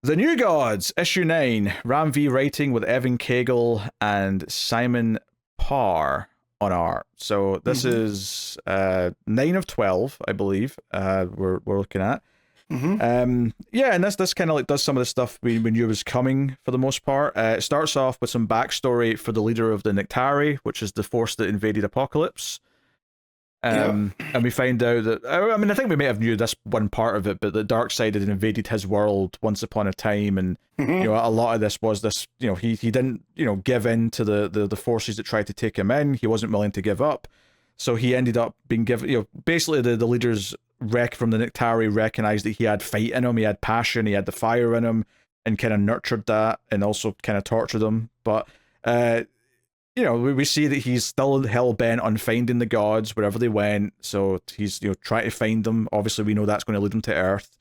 The New Gods, issue 9, Ram V writing with Evan Cagle and Simon Parr on art. So this is 9 of 12, I believe. We're looking at. Yeah, and this kind of like does some of the stuff we knew was coming for the most part. It starts off with some backstory for the leader of the Nectari, which is the force that invaded Apocalypse. And we find out that, I mean, I think we may have knew this one part of it, but the Darkseid had invaded his world once upon a time, and you know, a lot of this was this, you know, he didn't, you know, give in to the forces that tried to take him in. He wasn't willing to give up, so he ended up being given, you know, basically the leaders from the Nectari recognized that he had fight in him, he had passion, he had the fire in him, and kind of nurtured that, and also kind of tortured him. But you know, we see that he's still hell-bent on finding the gods wherever they went, so he's, you know, trying to find them. Obviously, we know that's going to lead them to Earth,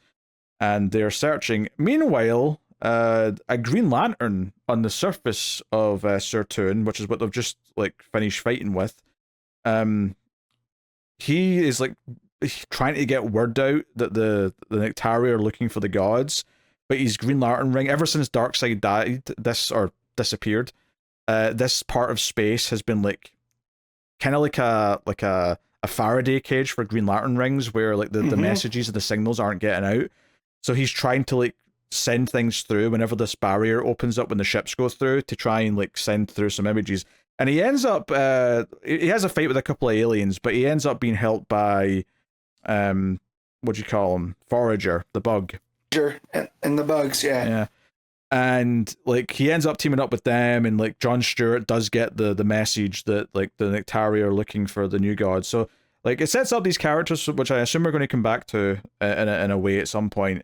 and they're searching. Meanwhile, a Green Lantern on the surface of Surtune, which is what they've just, like, finished fighting with, he is, like, trying to get word out that the Nectari are looking for the gods, but his Green Lantern ring, ever since Darkseid died, disappeared, this part of space has been like kind of like a Faraday cage for Green Lantern rings, where like the messages and the signals aren't getting out. So he's trying to like send things through whenever this barrier opens up when the ships go through, to try and like send through some images. And he ends up he has a fight with a couple of aliens, but he ends up being helped by what do you call him? Forager, the bug. Sure, and the bugs, Yeah. And like he ends up teaming up with them, and like John Stewart does get the message that like the Nectari are looking for the new gods. So like it sets up these characters, which I assume we're going to come back to in a way at some point.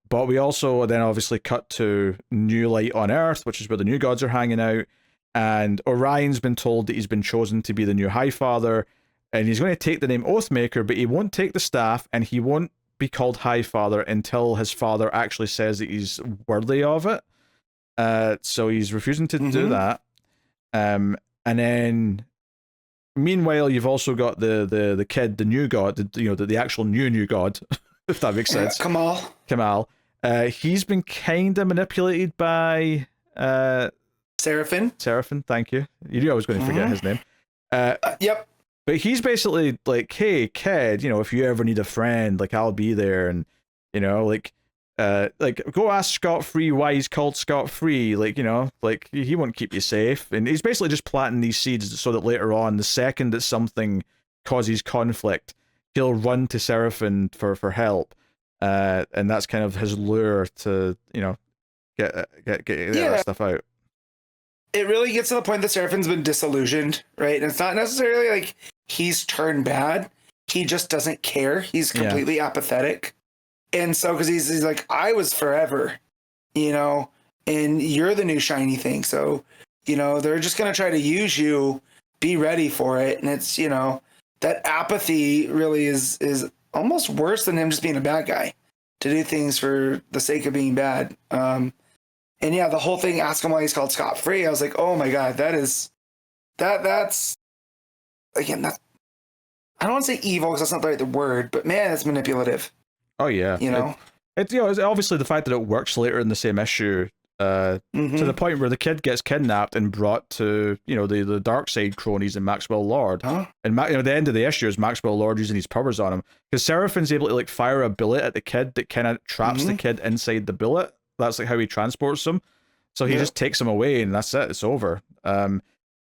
But we also then obviously cut to New Light on Earth, which is where the new gods are hanging out. And Orion's been told that he's been chosen to be the new High Father, and he's going to take the name Oathmaker, but he won't take the staff, and he won't be called High Father until his father actually says that he's worthy of it. So he's refusing to do that. And then, meanwhile, you've also got the kid, the new god, the actual new god, if that makes sense. Kamal. He's been kind of manipulated by Seraphim, thank you. You knew I was going to forget his name. Yep. But he's basically like, hey, kid, you know, if you ever need a friend, like, I'll be there. And, you know, like go ask Scott-Free why he's called Scott-Free. Like, you know, like, he won't keep you safe. And he's basically just planting these seeds so that later on, the second that something causes conflict, he'll run to Seraphim for help. And that's kind of his lure to, you know, get that stuff out. It really gets to the point that Seraphim's been disillusioned, right? And it's not necessarily like he's turned bad. He just doesn't care. He's completely apathetic. And so, because he's like, I was forever, you know, and you're the new shiny thing. So, you know, they're just going to try to use you, be ready for it. And it's, you know, that apathy really is almost worse than him just being a bad guy, to do things for the sake of being bad. And yeah, the whole thing, ask him why he's called Scott-Free. I was like, oh my God, that's again, I don't want to say evil because that's not the right word, but man, it's manipulative. Oh yeah. You know? It's obviously the fact that it works later in the same issue, to the point where the kid gets kidnapped and brought to, you know, the Darkseid cronies and Maxwell Lord. Huh? And you know, the end of the issue is Maxwell Lord using his powers on him, because Seraphim's able to like fire a bullet at the kid that kind of traps the kid inside the bullet. That's like how he transports him. So he just takes him away, and that's it. It's over.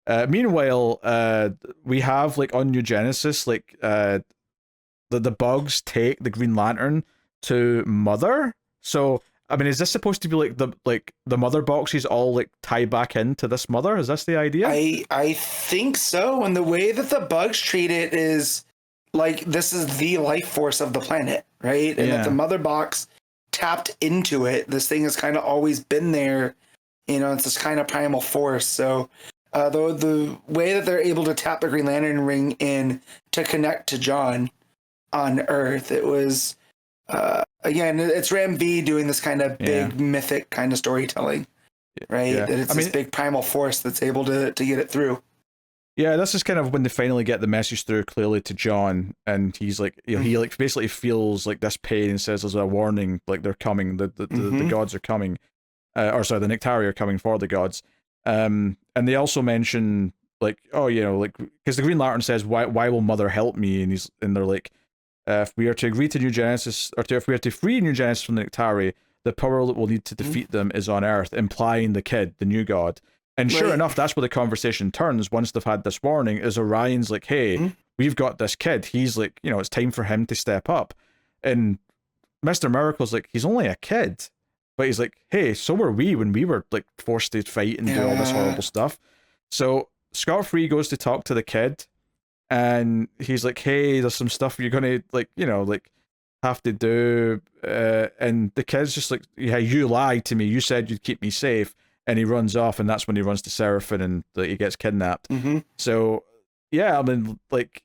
Meanwhile, we have like on New Genesis, like the bugs take the Green Lantern to Mother. So I mean, is this supposed to be like the Mother boxes all like tie back into this Mother? Is this the idea? I think so. And the way that the bugs treat it is like this is the life force of the planet, right? And that the Mother box tapped into it. This thing has kind of always been there. You know, it's this kind of primal force. So the way that they're able to tap the Green Lantern ring in to connect to John on Earth, it was again, it's Ram V doing this kind of big mythic kind of storytelling, right? That it's this big primal force that's able to get it through. Yeah, this is kind of when they finally get the message through clearly to John, and he's like, he like basically feels like this pain and says there's a warning, like they're coming, the gods are coming, or sorry, the Nectari are coming for the gods. And they also mention like, oh, like because the Green Lantern says, why will Mother help me? And they're like, if we are to agree to New Genesis, if we are to free New Genesis from the Nectari, the power that we'll need to defeat them is on Earth, implying the kid, the new god. And sure enough, that's where the conversation turns once they've had this warning, is Orion's like, hey, we've got this kid. He's like, it's time for him to step up. And Mr. Miracle's like, he's only a kid. But he's like, hey, so were we when we were like forced to fight and do all this horrible stuff. So Scott Free goes to talk to the kid, and he's like, hey, there's some stuff you're going to like have to do. And the kid's just like, yeah, you lied to me. You said you'd keep me safe. And he runs off, and that's when he runs to Seraphim, and he gets kidnapped. So, yeah, I mean, like,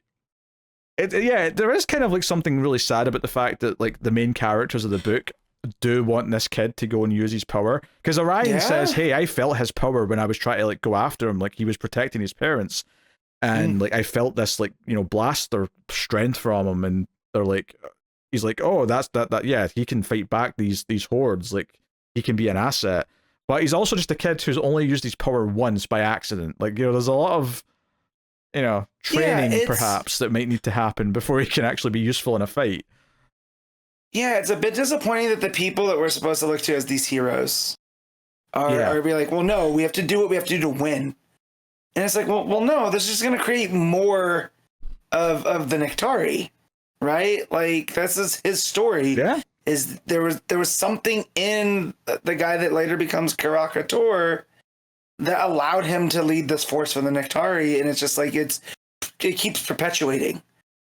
there is kind of like something really sad about the fact that like the main characters of the book do want this kid to go and use his power, because Orion says, hey, I felt his power when I was trying to like go after him, like he was protecting his parents, and like I felt this like blast or strength from him, and they're like, he's like, oh, that's that yeah, he can fight back these hordes, like he can be an asset. But he's also just a kid who's only used his power once by accident. Like, there's a lot of, training perhaps that might need to happen before he can actually be useful in a fight. Yeah, it's a bit disappointing that the people that we're supposed to look to as these heroes are be like, well, no, we have to do what we have to do to win. And it's like, well, no, this is just going to create more of the Nectari, right? Like, this is his story. Yeah. Is there was something in the guy that later becomes Karakator that allowed him to lead this force for the Nectari, and it's just like it keeps perpetuating.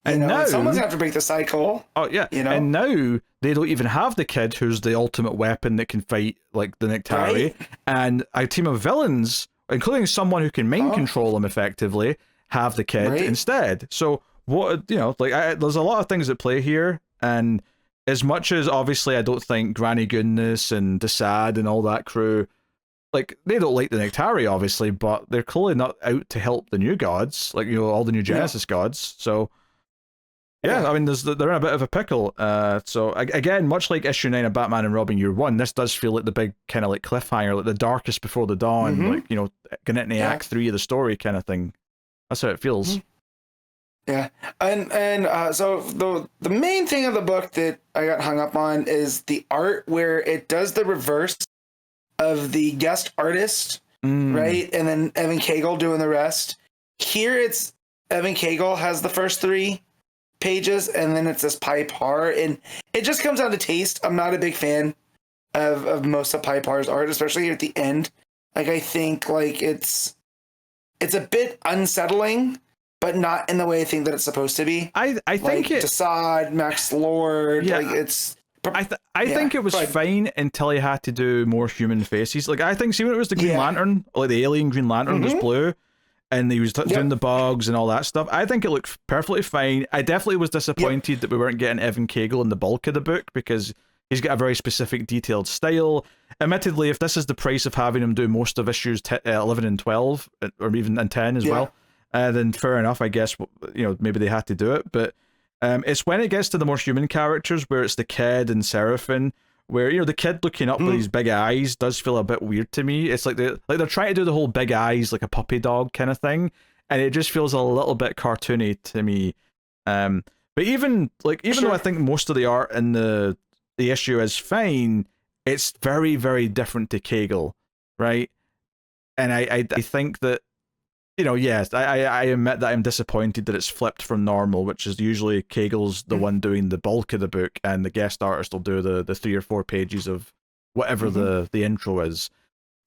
And now someone's gonna have to break the cycle. Oh yeah, and now they don't even have the kid who's the ultimate weapon that can fight like the Nectari, and a team of villains, including someone who can mind control them effectively, have the kid instead. So what there's a lot of things at play here, and as much as obviously I don't think Granny Goodness and Desaad and all that crew, like, they don't like the Nectari obviously, but they're clearly not out to help the new gods, like all the new Genesis gods. So yeah, I mean, they're in a bit of a pickle. So again, much like issue 9 of Batman and Robin Year 1, this does feel like the big kind of like cliffhanger, like the darkest before the dawn, like getting into Act 3 of the story kind of thing. That's how it feels. Yeah, and so the main thing of the book that I got hung up on is the art, where it does the reverse of the guest artist, right? And then Evan CAGLE doing the rest. Here it's Evan CAGLE has the first 3 pages, and then it's this PARR, and it just comes down to taste. I'm not a big fan of most of PARR's art, especially here at the end. Like, I think like it's a bit unsettling, but not in the way I think that it's supposed to be. I think like Desaad, Max Lord, like it's. I think it was fine until he had to do more human faces. Like, I think, see, when it was the Green Lantern, like the alien Green Lantern was blue, and he was doing the bugs and all that stuff, I think it looked perfectly fine. I definitely was disappointed that we weren't getting Evan CAGLE in the bulk of the book, because he's got a very specific, detailed style. Admittedly, if this is the price of having him do most of issues 11 and 12, or even 10 as well, then fair enough, I guess, maybe they had to do it. But it's when it gets to the more human characters, where it's the kid and Seraphim, where the kid looking up with his big eyes does feel a bit weird to me. It's like they're trying to do the whole big eyes like a puppy dog kind of thing, and it just feels a little bit cartoony to me. But even though I think most of the art in the issue is fine, it's very, very different to CAGLE, right? And I think that, yes, I admit that I'm disappointed that it's flipped from normal, which is usually CAGLE's the one doing the bulk of the book, and the guest artist will do the 3 or 4 pages of whatever the intro is.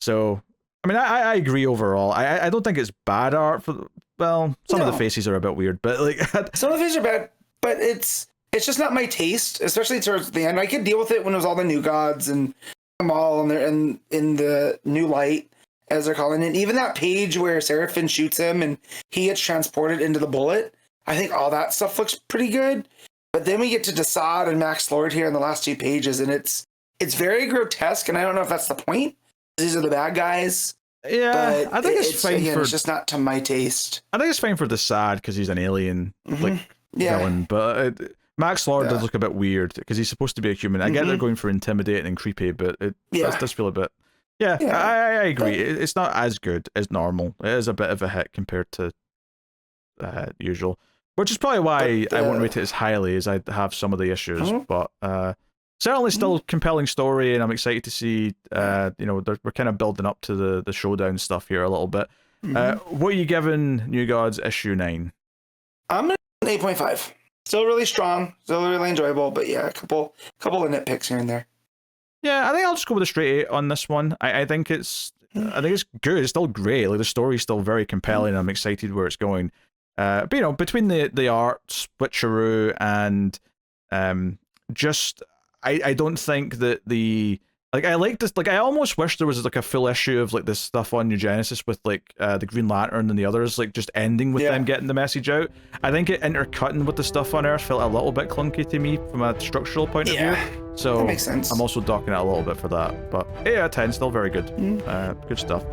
So, I mean, I agree overall. I don't think it's bad art for, well, some of the faces are a bit weird, but like some of the faces are bad, but it's just not my taste, especially towards the end. I could deal with it when it was all the new gods and them all, and they're in the new light, as they're calling it. Even that page where Seraphim shoots him and he gets transported into the bullet, I think all that stuff looks pretty good. But then we get to Desaad and Max Lord here in the last 2 pages, and it's very grotesque, and I don't know if that's the point. These are the bad guys. Yeah, but I think it's fine again, for. it's just not to my taste. I think it's fine for the sad because he's an alien villain, but Max Lord does look a bit weird because he's supposed to be a human. I get they're going for intimidating and creepy, but it does feel a bit. Yeah, I agree. It's not as good as normal. It is a bit of a hit compared to usual, which is probably why I won't rate it as highly as I have some of the issues. But certainly still compelling story, and I'm excited to see. We're kind of building up to the showdown stuff here a little bit. What are you giving New Gods issue 9? I'm at 8.5. Still really strong, still really enjoyable, but yeah, a couple of nitpicks here and there. Yeah, I think I'll just go with a straight 8 on this one. I think it's good. It's still great. Like the story's still very compelling. I'm excited where it's going. But between the art, switcheroo, and just I don't think that I like this. Like I almost wish there was like a full issue of like this stuff on New Genesis with like the Green Lantern and the others like just ending with them getting the message out. I think it intercutting with the stuff on Earth felt a little bit clunky to me from a structural point of view. So that makes sense. I'm also docking it a little bit for that. But 8 out of 10, still very good. Good stuff.